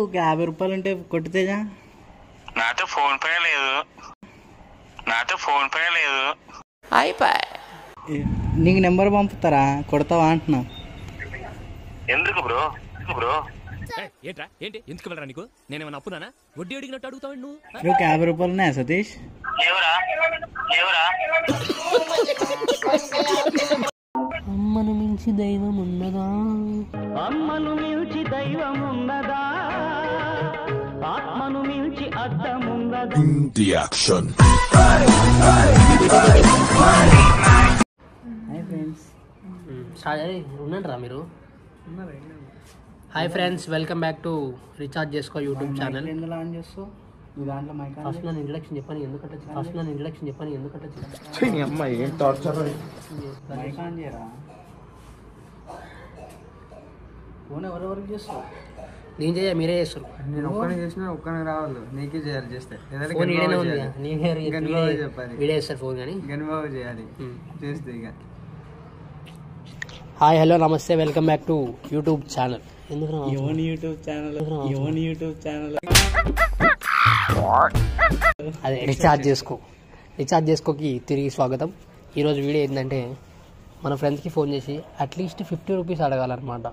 ఒక 50 రూపాయలు ఉంటే కొట్టితేజా. నాతో ఫోన్ పే లేదు అయిపోయి. నీకు నెంబర్ పంపుతారా, కొడతావా అంటున్నా. ఎందుకు బ్రో? ఏంట్రా ఏంటి ఎందుకు వెళ్ళరా? నీకు నేనేమన్నా అప్పున్నానా? వడ్డీ అడిగినట్టు అడుగుతావు నువ్వు. ఒక 50 రూపాయలు ఉన్నాయా సతీష్? అమ్మను మించి దైవం ఉన్నదా, అమ్మను మించి దైవం ఉన్నదా, ఆత్మను మించి అద్దమున్నదా. ఉన్నారా మీరు? Hi friends, welcome back to recharge చేసుకో యూట్యూబ్ ఛానల్. ఎందులో ఆన్ చేస్తావు? నీ దాంట్లో మైక్ ఆన్ ఫస్ట్ నన్ను ఇంట్రడక్షన్ చెప్పని ఎందుకంటే మైక్ ఆన్ చేయరా? ఫోన్ ఎవరెవరికి చేస్తావు? నేను చేయ, మీరే చేస్తారు. నేను ఒక్కనే చేసినా ఒక్కనే రావాలి, నీకే చేయాలి. చేస్తే ఫోన్ వీడియోనే ఉంది, వీడియో చేస్తారు ఫోన్ కానీ గనిబాబు చేయాలి. చేస్తే ఇక హాయ్ హలో నమస్తే, welcome back to YouTube channel. ఎందుకు యూట్యూబ్ ఛానల్ అదే రీఛార్జ్ చేసుకోకి తిరిగి స్వాగతం. ఈరోజు వీడియో ఏంటంటే మన ఫ్రెండ్స్కి ఫోన్ చేసి అట్లీస్ట్ 50 రూపీస్ అడగాలన్నమాట.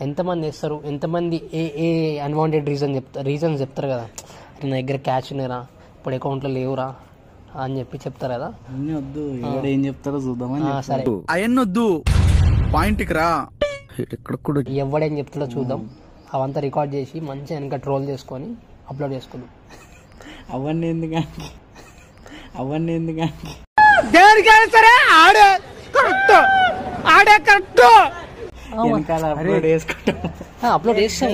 ఎంతమంది వేస్తారు, ఎంతమంది ఏ అన్వాంటెడ్ రీజన్స్ చెప్తారు కదా, నా దగ్గర క్యాష్ ఉన్నారా, ఇప్పుడు అకౌంట్లో లేవురా అని చెప్తారు కదా. అన్నీ వద్దు, ఏం చెప్తారో చూద్దామని. సరే అవన్నొద్దు, పాయింట్కి రా. ఎవడేం చెప్తాడో చూద్దాం. అవంతా రికార్డ్ చేసి మంచిగా వెనక ట్రోల్ చేసుకొని అప్లోడ్ చేసుకుందాం. అవన్నీ ఎందుకంటే దేనికైనా సరే ఆడే కరెక్ట్. అప్లోడ్ చేస్తాం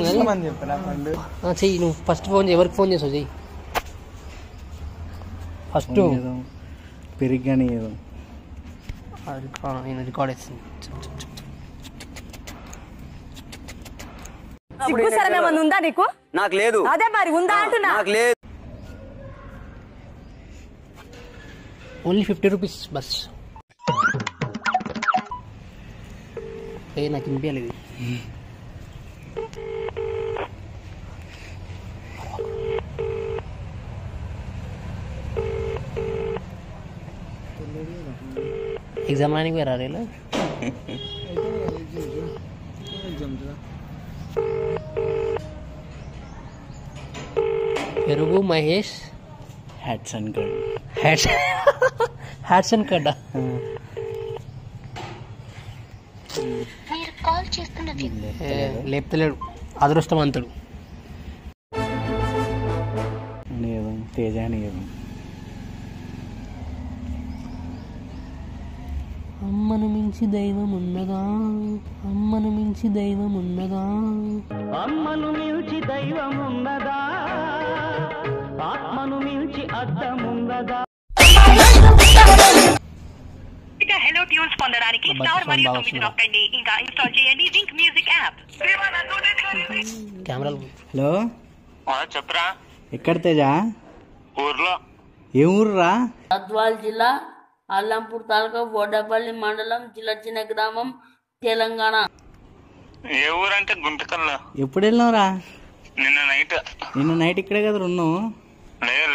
చెయ్యి. నువ్వు ఫస్ట్ ఫోన్ ఎవరికి ఫోన్ చేసావు? చెయ్యి ఫస్ట్. పెరిగ్గానే ఏదో నేను రికార్డ్ చేస్తాను. ఉందా నీకు? నాకు లేదు. అదే మరి ఉందా అంటున్నా. నాకు లేదు. ఓన్లీ 50 రూపీస్ బస్. నాకు వినిపించలేదు. ఎగ్జామ్ రానికి పోయారా రేలా? పెరుగు Mahesh hats and cut. Hats and cut. లేపుతలేడు, అదృష్టవంతుడు. తేజ అని అమ్మను మించి దైవం ఉన్నదా, అమ్మను మించి దైవం ఉన్నదా, అమ్మను మించి దైవం ఉన్నదా, ఆత్మను మించి అద్దమున్నదా. హలో ట్యూన్స్ పొందడానికి స్టార్ మరియు 9 నొక్కండి. ఇంకా ఇన్స్టాల్ చేయండి జింక్ మ్యూజిక్ యాప్. కెమెరాలు. హలో చెప్పరా? ఎక్కడ తేజ? ఊర్లో. ఏ ఊర్రా? గద్వాల్ జిల్లా అల్లంపూర్ తాలూకా బోడపల్లి మండలం చిన్న గ్రామం, తెలంగాణ. ఏ ఊరంటే గుంటకల్లో. ఎప్పుడు వెళ్ళినావురా? నిన్న నైట్ ఇక్కడే కదా ఉన్నావు?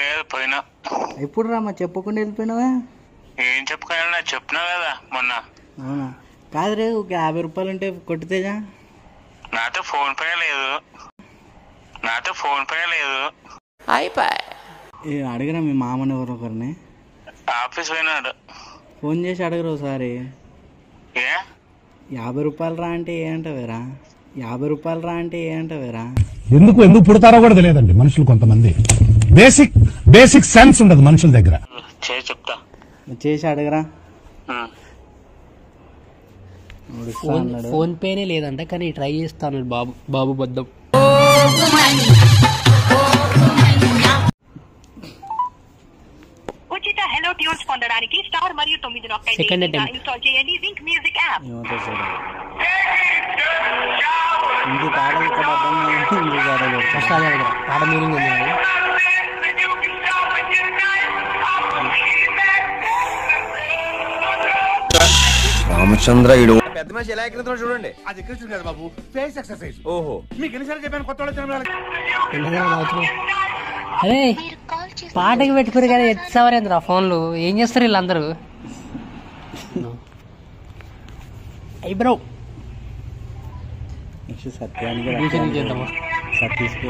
లేదు పోయినా. ఎప్పుడు రా? మా చెప్పకుండా వెళ్ళిపోయినావా? ఏం చెప్పుకోవాలన్నా చెప్పినా కదా మొన్న. అవునా? కాదు రే, ఒక 50 రూపాయలు ఉంటే కొట్టితేజా. నాతో ఫోన్ పే లేదు అయిపోయి. అడగరా మీ మామని ఎవరో ఒకరిని. ఆఫీస్ పోయినాడు. ఫోన్ చేసి అడగరు ఒకసారి. ఏ 50 రూపాయలు రా అంటే ఏ అంటావేరా? 50 రూపాయలు రా అంటే ఏ అంటావేరా? ఎందుకు పుడతారో కూడా తెలియదండి మనుషులు. కొంతమంది బేసిక్ సెన్స్ ఉండదు మనుషుల దగ్గర. చెప్తా, చేసి అడగరా. ఫోన్ పేనే లేదంట, కానీ ట్రై చేస్తాను బాబు బద్దం. ఉచిత హలో ట్యూన్స్ పొందడానికి స్టార్ మరియు 9 నొక్కండి. సెకండ్ ఇంకా అటెంప్ట్. ఇన్స్టాల్ చేయండి జింక్ మ్యూజిక్ యాప్. ఇంటి పాటలు ఇక్కడ ఫస్ట్ అదే అడగరా, పాట మీనింగ్ ఉంది. రామచంద్ర ఇడు పెద్ద మనిషి ఎలా ఎక్కిన చూడండి. అది ఎక్కడ కదా బాబు, ఫేస్ ఎక్సర్సైజ్. ఓహో, మీకు ఎన్నిసార్లు చెప్పాను కొత్త వాళ్ళు. అరే పాటకి పెట్టుకుని కదా ఎత్తుసావరేంద్ర ఫోన్లు, ఏం చేస్తారు వీళ్ళందరూ? బ్రో సత్యానికి సతీష్కి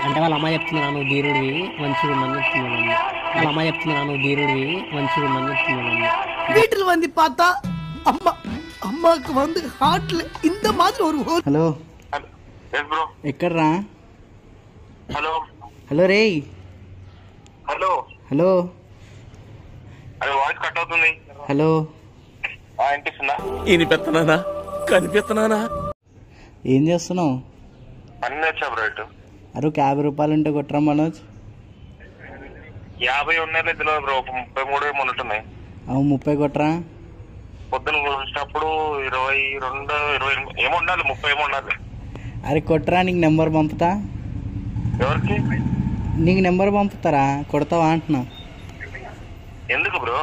అంటే వాళ్ళ అమ్మాయి చెప్తున్నా నువ్వు ధీరుడివి మంచిగా ఉండని చెప్తున్నాను. వాళ్ళ అమ్మాయి చెప్తున్నా నువ్వు ధీరుడివి మంచిగా ఉండని చెప్తున్నాను. வீட்டில் வந்து பார்த்தா அம்மா அம்மாவுக்கு வந்து ஹார்ட்ல இந்த மாதிரி ஒரு ஹோல். హలో ఎక్కడ్రా? హలో రే. హలో వాయిస్ కట్ అవుతుంది. హలో వినిపిస్తుందా? వినిపిస్తున్నానా? కనిపిస్తున్నానా? ఏం చేస్తున్నావు? అన్నీ వచ్చా బ్రో. ఇటు అరే 50 రూపాయలు ఉంటే కొట్టరా మనోజ్. 50 ఉన్నాయి తెలియదు బ్రో. 33 ఉన్నట్టున్నాయి. 30 కొట్టరా. పొద్దున వచ్చినప్పుడు 22 20 ఏమో ఉండాలి, 30 ఏమో ఉండాలి. అరే కొట్టరా, నీకు నెంబర్ పంపుతా. ఎవరికి? నీకు నెంబర్ పంపుతారా, కొడతావా అంటున్నా. ఎందుకు బ్రో?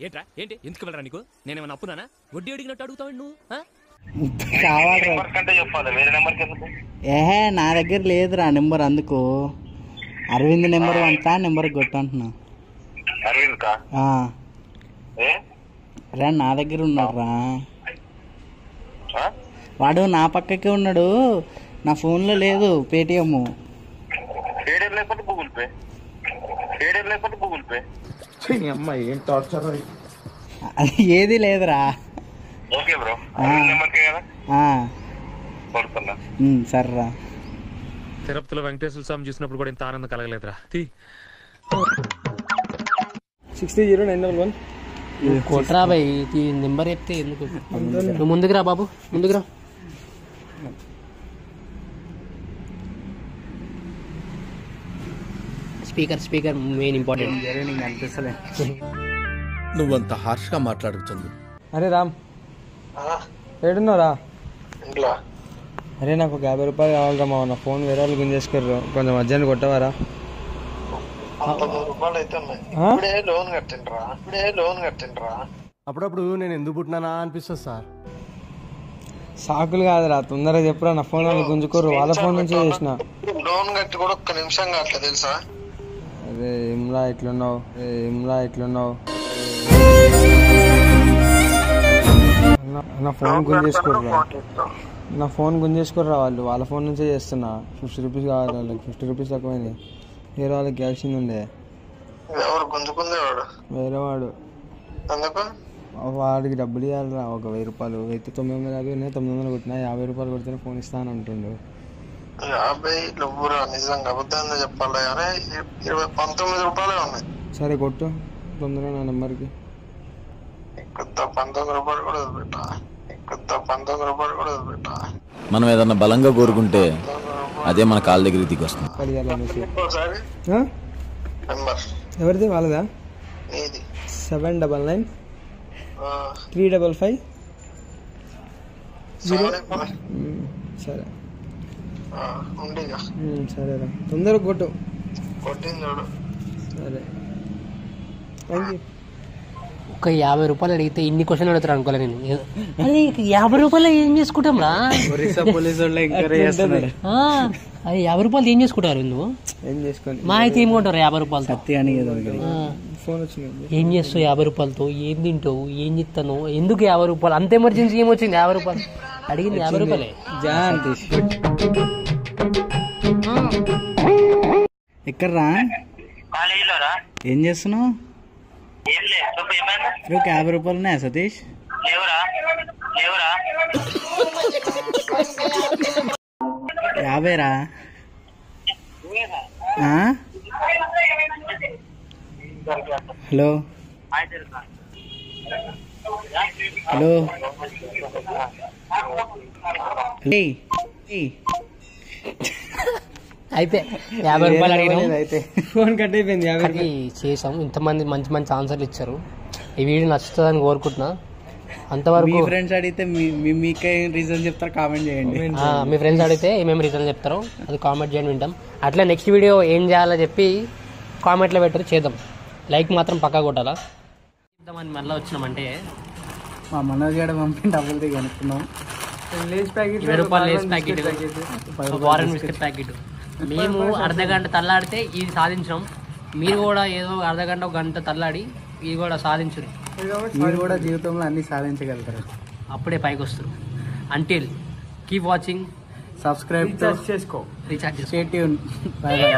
ఏంట్రా ఏంటి? ఎందుకు వెళ్ళరా నీకు? నేనేమన్నా అప్పునానా? వడ్డీ అడిగినట్టు అడుగుతావు నువ్వు? కావాలరా అంటే చెప్పాలి, వేరే నెంబర్కి ఎందుకు? ఏహే నా దగ్గర లేదురా నెంబర్, అందుకు అరవింద్ నెంబర్ పంపుతా, నెంబర్ కొట్టంటున్నా. అరవింద్ కా? రా నా దగ్గర ఉన్నాడు రా వాడు, నా పక్కకే ఉన్నాడు. నా ఫోన్లో లేదు పేటిఎం. లేకపోతే గూగుల్ పే. లేకపోతే గూగుల్ పే. అమ్మాయి ఏం టార్చర్. అది ఏది లేదురా. ఓకే బ్రో, నెంబర్కే కదా కొడుతున్నా. సర్రా. తిరుపతిలో వెంకటేశ్వర స్వామి చూసినప్పుడు కూడా ఇంత ఆనందం కలగలేదురా. 600911 కొట్రా బాయ్, నెంబర్ చెప్తే ఎందుకు? నువ్వు ముందుకు రా బాబు, ముందుకు రా. Speaker main important. నువ్వంత హార్ష్ గా మాట్లాడుతుంది. అరే రామ్, ఏడున్నారా? అరే నాకు 50 రూపాయలు కావాలరా మా, నా ఫోన్ వేరే వాళ్ళు గుంజేసుకోర్రు, కొంచెం మధ్యాహ్నం కొట్టవారా? అప్పుడప్పుడు నేను ఎందుకు పుట్టినానా అనిపిస్తుంది సార్. సాకులు కాదురా, తొందరగా చెప్పురా. నా ఫోన్ వాళ్ళు గుంజుకోర్రు, వాళ్ళ ఫోన్ నుంచి చేసిన. లోన్ కట్టి కూడా ఒక్క నిమిషం కావట్లే తెలుసా? అరే ఇమ్లా ఎట్లున్నావు? నా ఫోన్ గుంజేసుకోర్రా వాళ్ళు, వాళ్ళ ఫోన్ నుంచే చేస్తున్నా. 50 రూపీస్ కావాలి వాళ్ళకి. 50 రూపీస్ తక్కువైంది. వేరే వాళ్ళకి క్యాల్సింది ఉండే. ఎవరు గుంజుకుంది? వేరే వాడు. వాడికి డబ్బులు ఇవ్వాలిరా, ఒక 1000 రూపాయలు అయితే 950 ఉన్నాయి. 900 కొట్టినా, 50 రూపాయలు కొడితేనే ఫోన్ ఇస్తాను అంటుండు. 50 నిజంగా అబద్ధాన్ని చెప్పాలి కానీ 19 రూపాయలే ఉన్నాయి. సరే కొట్టు తొందరగా నా నెంబర్కి. 19 రూపాయలు కూడా వదిలిపెట్టా. మనం ఏదన్నా బలంగా కోరుకుంటే అదే మన కాళ్ళ దగ్గరికి దిగి వస్తుంది. ఎవరిది? వాళ్ళదా? 799 355 0. సరే సరేరా, తొందరగా కొట్టు. సరే థ్యాంక్ యూ. ఒక 50 రూపాయలు అడిగితే ఇన్ని క్వశ్చన్ అడుగుతారు అనుకోలే నేను. అదే 50 రూపాయలు ఏం చేసుకుంటాం రా? అది 50 రూపాయలు ఏం చేసుకుంటారు నువ్వు? ఏం చేసుకోండి మా అయితే ఏం కొంటారు 50 రూపాయలు? సత్యానికి ఫోన్ వచ్చింది. ఏం చేస్తావు 50 రూపాయలతో? ఏం తింటావు? ఏం చెప్తాను? ఎందుకు 50 రూపాయలు? అంత ఎమర్జెన్సీ ఏమొచ్చింది? 50 రూపాయలు అడిగింది 50 రూపాయలే. ఎక్కడ్రా? ఏం చేస్తున్నావు? 50 రూపాయలు ఉన్నాయా సతీష్? 50 రా. హలో అయితే 50 రూపాయలు అడిగినాం, అయితే ఫోన్ కట్ అయిపోయింది. 50 చేసాం. ఇంతమంది మంచి మంచి ఆన్సర్లు ఇచ్చారు. ఈ వీడియో నచ్చుతుందని కోరుకుంటున్నా. అంతవరకు ఫ్రెండ్స్ అడిగితే మీకే రీజన్ చెప్తారు, కామెంట్ చేయండి. మీ ఫ్రెండ్స్ అడిగితే ఏమేమి రీజన్ చెప్తారో అది కామెంట్ చేయండి, వింటాం. అట్లా నెక్స్ట్ వీడియో ఏం చేయాలో చెప్పి కామెంట్లో పెట్టరు, చేద్దాం. లైక్ మాత్రం పక్కా కొట్టాలా. చేద్దామని మళ్ళీ వచ్చినామంటే మా మనోజ్ గడ పంపి డబ్బులు దిగి అనుకున్నాం. 20 రూపాయలు లేస్ ప్యాకెట్, వారెన్ బిస్కెట్ ప్యాకెట్. మేము అర్ధగంట తల్లాడితే ఇది సాధించినాం. మీరు కూడా ఏదో అర్ధగంట ఒక గంట తల్లాడి ఇది కూడా సాధించరు. మీరు కూడా జీవితంలో అన్ని సాధించగలుగుతారు. అప్పుడే పైకి వస్తారు. అంటిల్ కీప్ వాచింగ్, సబ్స్క్రైబ్ చేసుకో, రీఛార్జ్ చేసుకో. Stay tune. By by.